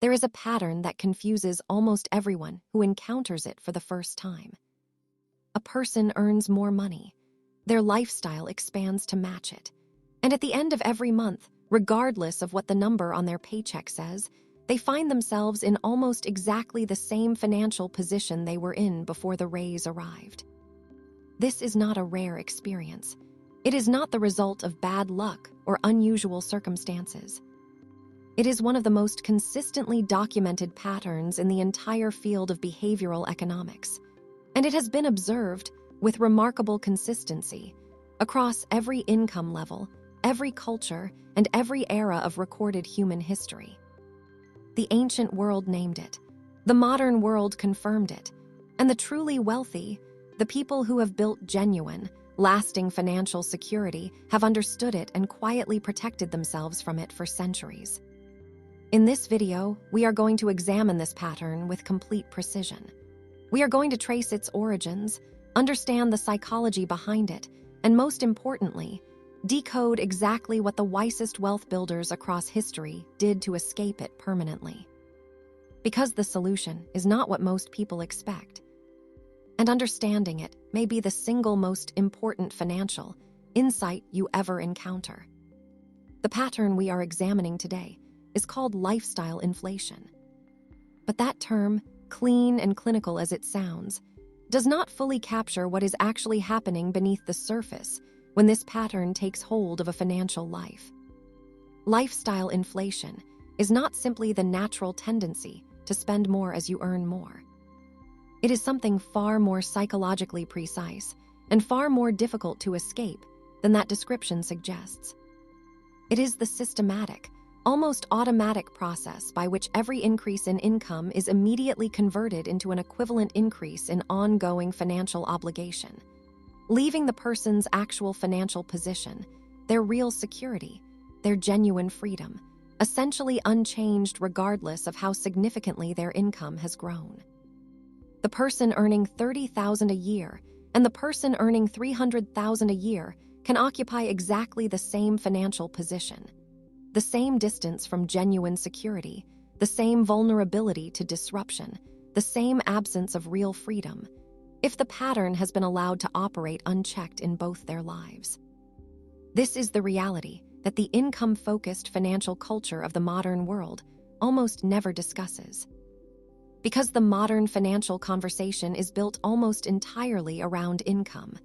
there is a pattern that confuses almost everyone who encounters it for the first time. A person earns more money. Their lifestyle expands to match it. And at the end of every month, regardless of what the number on their paycheck says, they find themselves in almost exactly the same financial position they were in before the raise arrived. This is not a rare experience. It is not the result of bad luck or unusual circumstances. It is one of the most consistently documented patterns in the entire field of behavioral economics, and it has been observed with remarkable consistency across every income level, every culture, and every era of recorded human history. The ancient world named it, the modern world confirmed it, and the truly wealthy, the people who have built genuine, lasting financial security, have understood it and quietly protected themselves from it for centuries. In this video, we are going to examine this pattern with complete precision. We are going to trace its origins, understand the psychology behind it, and most importantly, decode exactly what the wisest wealth builders across history did to escape it permanently. Because the solution is not what most people expect. And understanding it may be the single most important financial insight you ever encounter. The pattern we are examining today is called lifestyle inflation. But that term, clean and clinical as it sounds, does not fully capture what is actually happening beneath the surface when this pattern takes hold of a financial life. Lifestyle inflation is not simply the natural tendency to spend more as you earn more. It is something far more psychologically precise and far more difficult to escape than that description suggests. It is the systematic, almost automatic process by which every increase in income is immediately converted into an equivalent increase in ongoing financial obligation, leaving the person's actual financial position, their real security, their genuine freedom, essentially unchanged regardless of how significantly their income has grown. The person earning $30,000 a year and the person earning $300,000 a year can occupy exactly the same financial position, the same distance from genuine security, the same vulnerability to disruption, the same absence of real freedom, if the pattern has been allowed to operate unchecked in both their lives. This is the reality that the income-focused financial culture of the modern world almost never discusses. Because the modern financial conversation is built almost entirely around income.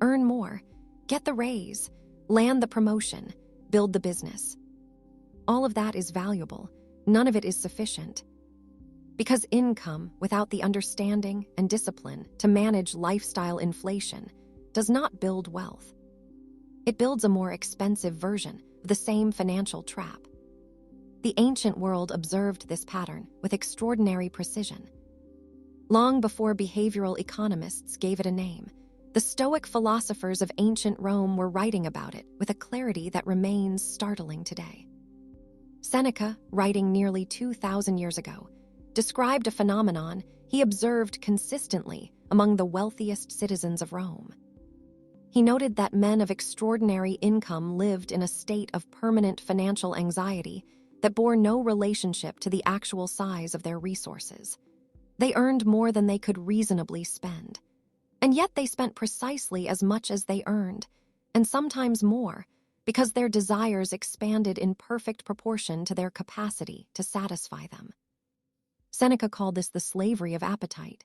Earn more, get the raise, land the promotion, build the business. All of that is valuable. None of it is sufficient. Because income without the understanding and discipline to manage lifestyle inflation does not build wealth. It builds a more expensive version of the same financial trap. The ancient world observed this pattern with extraordinary precision. Long before behavioral economists gave it a name, the Stoic philosophers of ancient Rome were writing about it with a clarity that remains startling today. Seneca, writing nearly 2,000 years ago, described a phenomenon he observed consistently among the wealthiest citizens of Rome. He noted that men of extraordinary income lived in a state of permanent financial anxiety that bore no relationship to the actual size of their resources. They earned more than they could reasonably spend. And yet they spent precisely as much as they earned, and sometimes more, because their desires expanded in perfect proportion to their capacity to satisfy them. Seneca called this the slavery of appetite.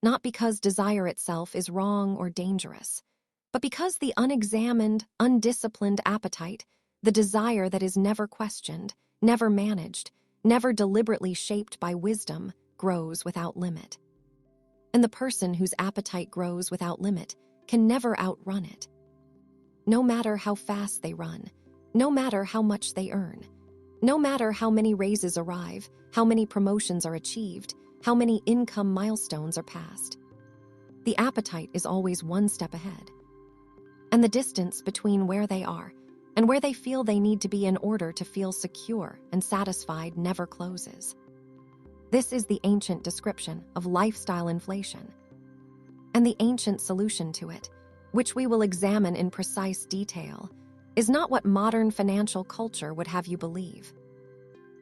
Not because desire itself is wrong or dangerous, but because the unexamined, undisciplined appetite, the desire that is never questioned, never managed, never deliberately shaped by wisdom, grows without limit. And the person whose appetite grows without limit can never outrun it. No matter how fast they run, no matter how much they earn, no matter how many raises arrive, how many promotions are achieved, how many income milestones are passed, the appetite is always one step ahead. And the distance between where they are and where they feel they need to be in order to feel secure and satisfied never closes. This is the ancient description of lifestyle inflation. And the ancient solution to it, which we will examine in precise detail, is not what modern financial culture would have you believe.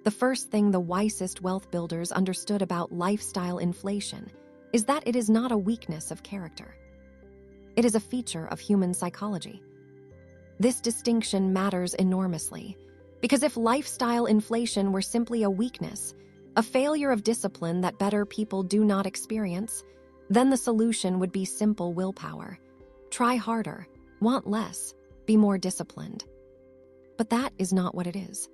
The first thing the wisest wealth builders understood about lifestyle inflation is that it is not a weakness of character. It is a feature of human psychology. This distinction matters enormously, because if lifestyle inflation were simply a weakness, a failure of discipline that better people do not experience, then the solution would be simple willpower. Try harder, want less, be more disciplined. But that is not what it is.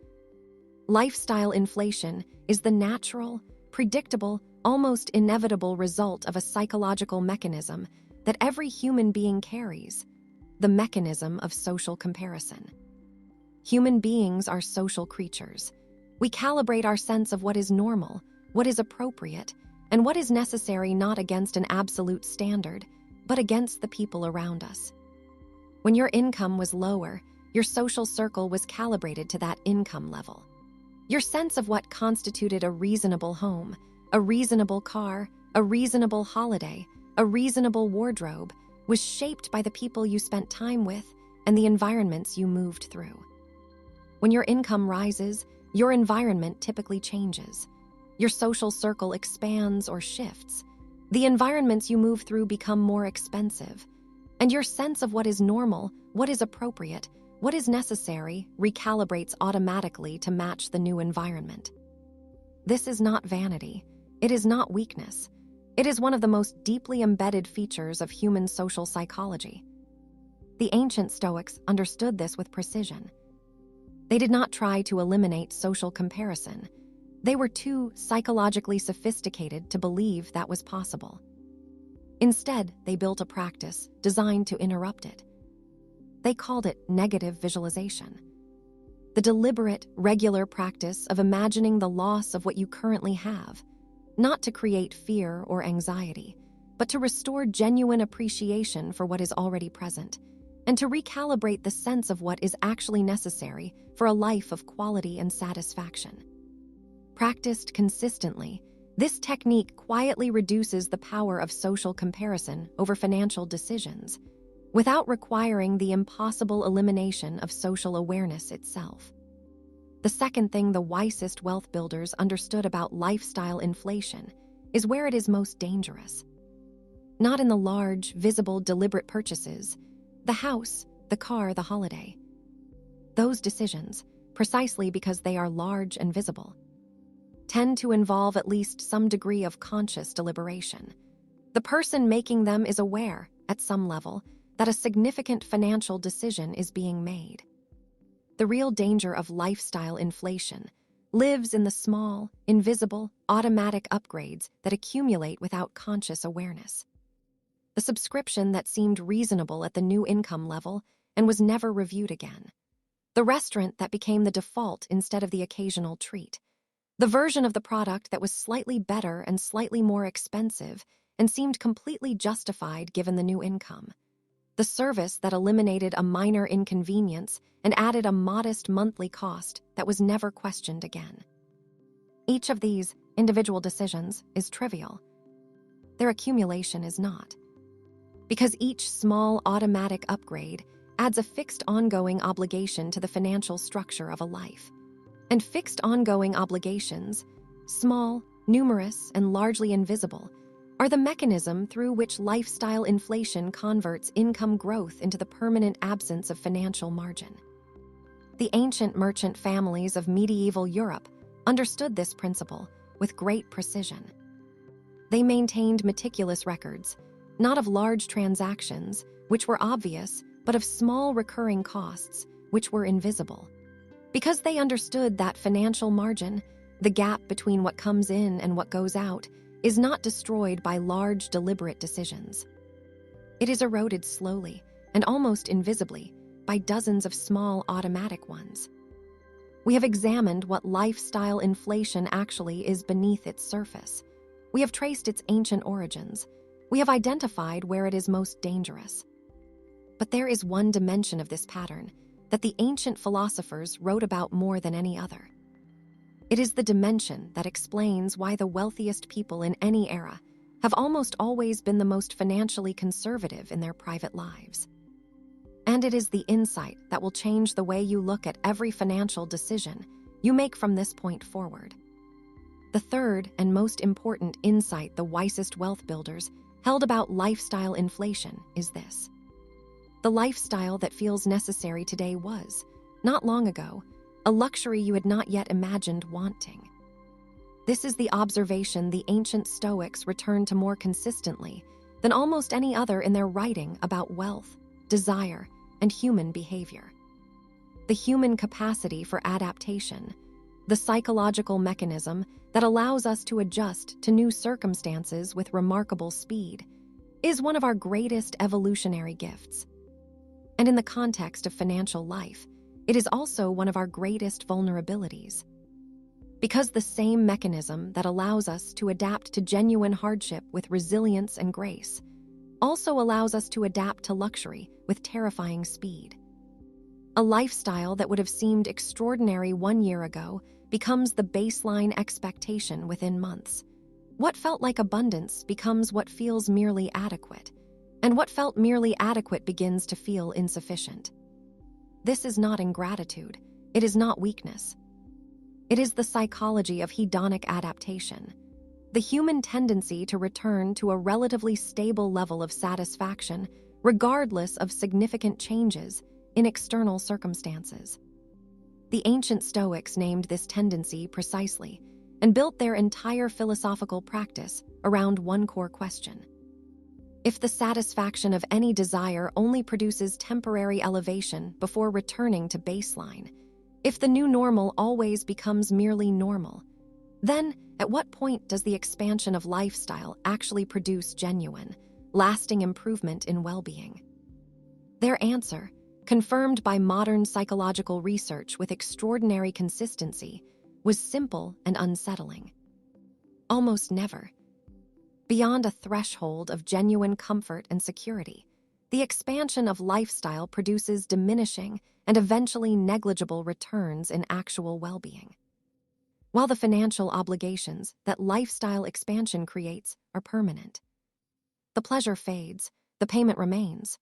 Lifestyle inflation is the natural, predictable, almost inevitable result of a psychological mechanism that every human being carries, the mechanism of social comparison. Human beings are social creatures. We calibrate our sense of what is normal, what is appropriate, and what is necessary not against an absolute standard, but against the people around us. When your income was lower, your social circle was calibrated to that income level. Your sense of what constituted a reasonable home, a reasonable car, a reasonable holiday, a reasonable wardrobe was shaped by the people you spent time with and the environments you moved through. When your income rises, your environment typically changes. Your social circle expands or shifts. The environments you move through become more expensive. And your sense of what is normal, what is appropriate, what is necessary recalibrates automatically to match the new environment. This is not vanity. It is not weakness. It is one of the most deeply embedded features of human social psychology. The ancient Stoics understood this with precision. They did not try to eliminate social comparison. They were too psychologically sophisticated to believe that was possible. Instead, they built a practice designed to interrupt it. They called it negative visualization. The deliberate, regular practice of imagining the loss of what you currently have, not to create fear or anxiety, but to restore genuine appreciation for what is already present, and to recalibrate the sense of what is actually necessary for a life of quality and satisfaction. Practiced consistently, this technique quietly reduces the power of social comparison over financial decisions, without requiring the impossible elimination of social awareness itself. The second thing the wisest wealth builders understood about lifestyle inflation is where it is most dangerous. Not in the large, visible, deliberate purchases, the house, the car, the holiday. Those decisions, precisely because they are large and visible, tend to involve at least some degree of conscious deliberation. The person making them is aware, at some level, that a significant financial decision is being made. The real danger of lifestyle inflation lives in the small, invisible, automatic upgrades that accumulate without conscious awareness. The subscription that seemed reasonable at the new income level and was never reviewed again. The restaurant that became the default instead of the occasional treat. The version of the product that was slightly better and slightly more expensive and seemed completely justified given the new income. The service that eliminated a minor inconvenience and added a modest monthly cost that was never questioned again. Each of these individual decisions is trivial. Their accumulation is not. Because each small automatic upgrade adds a fixed ongoing obligation to the financial structure of a life. And fixed ongoing obligations, small, numerous, and largely invisible, are the mechanism through which lifestyle inflation converts income growth into the permanent absence of financial margin. The ancient merchant families of medieval Europe understood this principle with great precision. They maintained meticulous records, not of large transactions, which were obvious, but of small recurring costs, which were invisible. Because they understood that financial margin, the gap between what comes in and what goes out, is not destroyed by large, deliberate decisions. It is eroded slowly and almost invisibly by dozens of small automatic ones. We have examined what lifestyle inflation actually is beneath its surface. We have traced its ancient origins. We have identified where it is most dangerous. But there is one dimension of this pattern that the ancient philosophers wrote about more than any other. It is the dimension that explains why the wealthiest people in any era have almost always been the most financially conservative in their private lives. And it is the insight that will change the way you look at every financial decision you make from this point forward. The third and most important insight the wisest wealth builders held about lifestyle inflation is this. The lifestyle that feels necessary today was, not long ago, a luxury you had not yet imagined wanting. This is the observation the ancient Stoics returned to more consistently than almost any other in their writing about wealth, desire, and human behavior. The human capacity for adaptation, the psychological mechanism that allows us to adjust to new circumstances with remarkable speed, is one of our greatest evolutionary gifts. And in the context of financial life, it is also one of our greatest vulnerabilities. Because the same mechanism that allows us to adapt to genuine hardship with resilience and grace also allows us to adapt to luxury with terrifying speed. A lifestyle that would have seemed extraordinary 1 year ago becomes the baseline expectation within months. What felt like abundance becomes what feels merely adequate, and what felt merely adequate begins to feel insufficient. This is not ingratitude. It is not weakness. It is the psychology of hedonic adaptation, the human tendency to return to a relatively stable level of satisfaction regardless of significant changes in external circumstances. The ancient Stoics named this tendency precisely and built their entire philosophical practice around one core question. If the satisfaction of any desire only produces temporary elevation before returning to baseline, if the new normal always becomes merely normal, then at what point does the expansion of lifestyle actually produce genuine, lasting improvement in well-being? Their answer, confirmed by modern psychological research with extraordinary consistency, was simple and unsettling. Almost never. Beyond a threshold of genuine comfort and security, the expansion of lifestyle produces diminishing and eventually negligible returns in actual well-being. While the financial obligations that lifestyle expansion creates are permanent. The pleasure fades, the payment remains.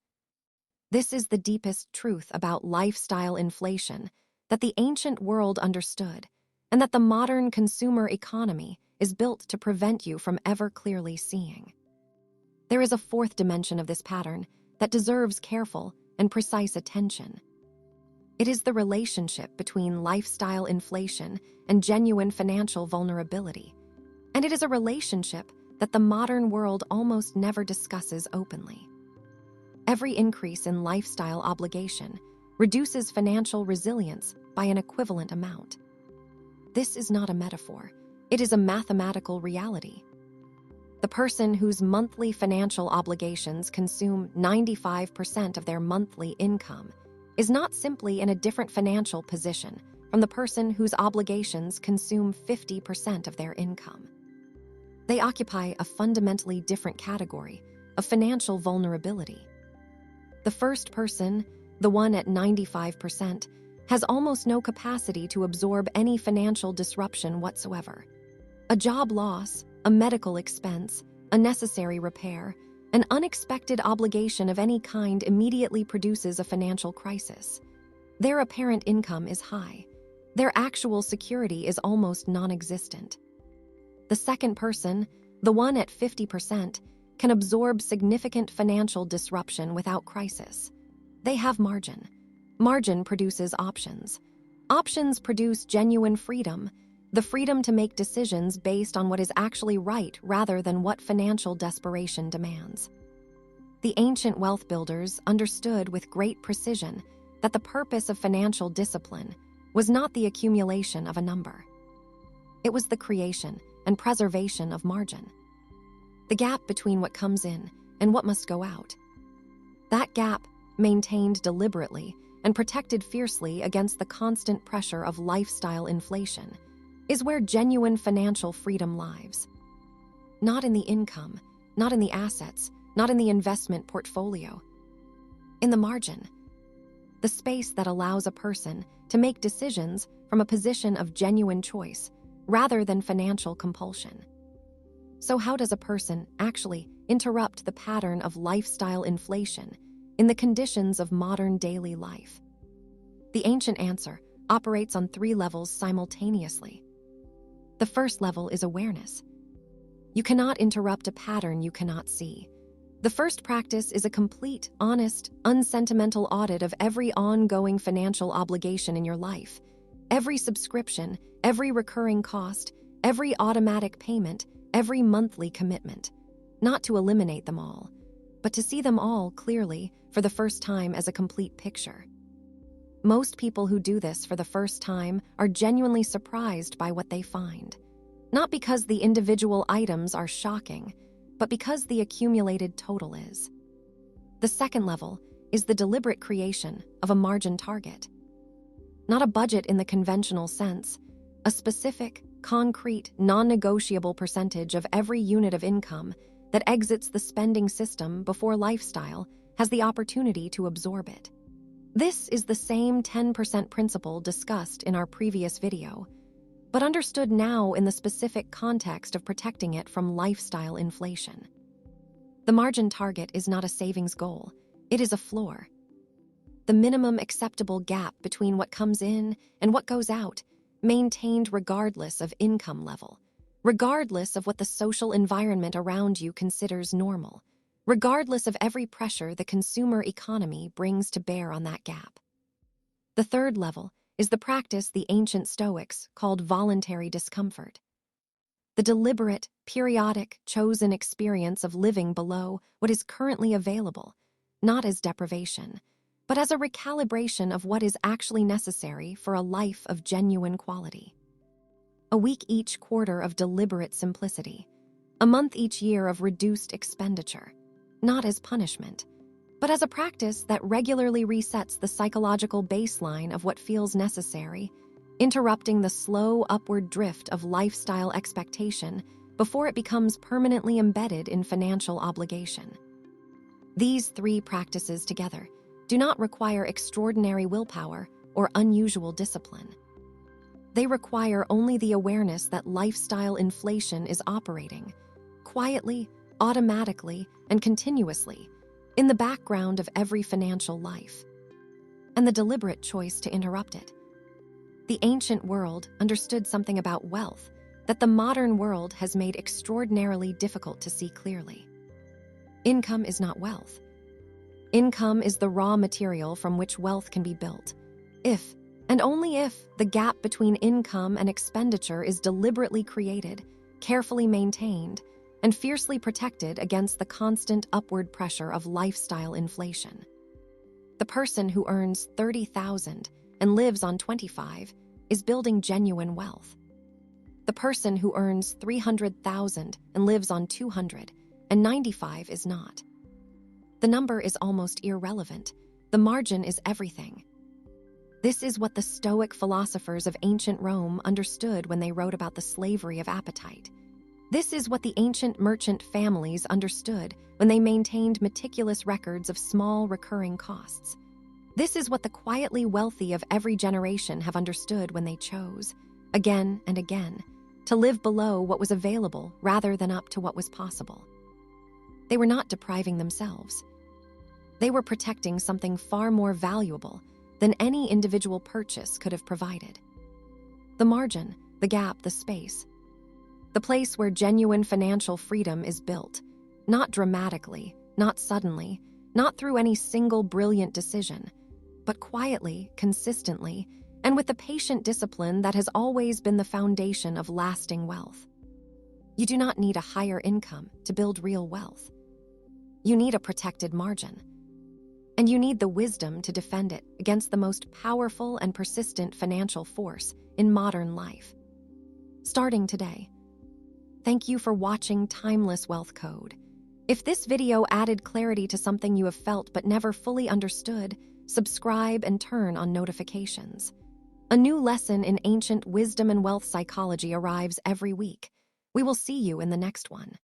This is the deepest truth about lifestyle inflation that the ancient world understood, and that the modern consumer economy is built to prevent you from ever clearly seeing. There is a fourth dimension of this pattern that deserves careful and precise attention. It is the relationship between lifestyle inflation and genuine financial vulnerability, and it is a relationship that the modern world almost never discusses openly. Every increase in lifestyle obligation reduces financial resilience by an equivalent amount. This is not a metaphor. It is a mathematical reality. The person whose monthly financial obligations consume 95% of their monthly income is not simply in a different financial position from the person whose obligations consume 50% of their income. They occupy a fundamentally different category of financial vulnerability. The first person, the one at 95%, has almost no capacity to absorb any financial disruption whatsoever. A job loss, a medical expense, a necessary repair, an unexpected obligation of any kind immediately produces a financial crisis. Their apparent income is high. Their actual security is almost non-existent. The second person, the one at 50%, can absorb significant financial disruption without crisis. They have margin. Margin produces options. Options produce genuine freedom, the freedom to make decisions based on what is actually right rather than what financial desperation demands. The ancient wealth builders understood with great precision that the purpose of financial discipline was not the accumulation of a number. It was the creation and preservation of margin. The gap between what comes in and what must go out. That gap, maintained deliberately and protected fiercely against the constant pressure of lifestyle inflation, is where genuine financial freedom lies. Not in the income, not in the assets, not in the investment portfolio. In the margin. The space that allows a person to make decisions from a position of genuine choice rather than financial compulsion. So how does a person actually interrupt the pattern of lifestyle inflation in the conditions of modern daily life? The ancient answer operates on 3 levels simultaneously. The first level is awareness. You cannot interrupt a pattern you cannot see. The first practice is a complete, honest, unsentimental audit of every ongoing financial obligation in your life. Every subscription, every recurring cost, every automatic payment, every monthly commitment. Not to eliminate them all, but to see them all clearly for the first time as a complete picture. Most people who do this for the first time are genuinely surprised by what they find. Not because the individual items are shocking, but because the accumulated total is. The second level is the deliberate creation of a margin target. Not a budget in the conventional sense, a specific, concrete, non-negotiable percentage of every unit of income that exits the spending system before lifestyle has the opportunity to absorb it. This is the same 10% principle discussed in our previous video, but understood now in the specific context of protecting it from lifestyle inflation. The margin target is not a savings goal, it is a floor. The minimum acceptable gap between what comes in and what goes out, maintained regardless of income level, regardless of what the social environment around you considers normal, regardless of every pressure the consumer economy brings to bear on that gap. The third level is the practice the ancient Stoics called voluntary discomfort. The deliberate, periodic, chosen experience of living below what is currently available, not as deprivation, but as a recalibration of what is actually necessary for a life of genuine quality. A week each quarter of deliberate simplicity, a month each year of reduced expenditure, not as punishment, but as a practice that regularly resets the psychological baseline of what feels necessary, interrupting the slow upward drift of lifestyle expectation before it becomes permanently embedded in financial obligation. These 3 practices together do not require extraordinary willpower or unusual discipline. They require only the awareness that lifestyle inflation is operating, quietly, automatically, and continuously, in the background of every financial life, and the deliberate choice to interrupt it. The ancient world understood something about wealth that the modern world has made extraordinarily difficult to see clearly. Income is not wealth. Income is the raw material from which wealth can be built. If, and only if, the gap between income and expenditure is deliberately created, carefully maintained, and fiercely protected against the constant upward pressure of lifestyle inflation. The person who earns $30,000 and lives on $25,000 is building genuine wealth. The person who earns $300,000 and lives on $200,000 and $95,000 is not. The number is almost irrelevant. The margin is everything. This is what the Stoic philosophers of ancient Rome understood when they wrote about the slavery of appetite. This is what the ancient merchant families understood when they maintained meticulous records of small recurring costs. This is what the quietly wealthy of every generation have understood when they chose, again and again, to live below what was available rather than up to what was possible. They were not depriving themselves. They were protecting something far more valuable than any individual purchase could have provided. The margin, the gap, the space. The place where genuine financial freedom is built, not dramatically, not suddenly, not through any single brilliant decision, but quietly, consistently, and with the patient discipline that has always been the foundation of lasting wealth. You do not need a higher income to build real wealth. You need a protected margin. And you need the wisdom to defend it against the most powerful and persistent financial force in modern life. Starting today. Thank you for watching Timeless Wealth Code. If this video added clarity to something you have felt but never fully understood, subscribe and turn on notifications. A new lesson in ancient wisdom and wealth psychology arrives every week. We will see you in the next one.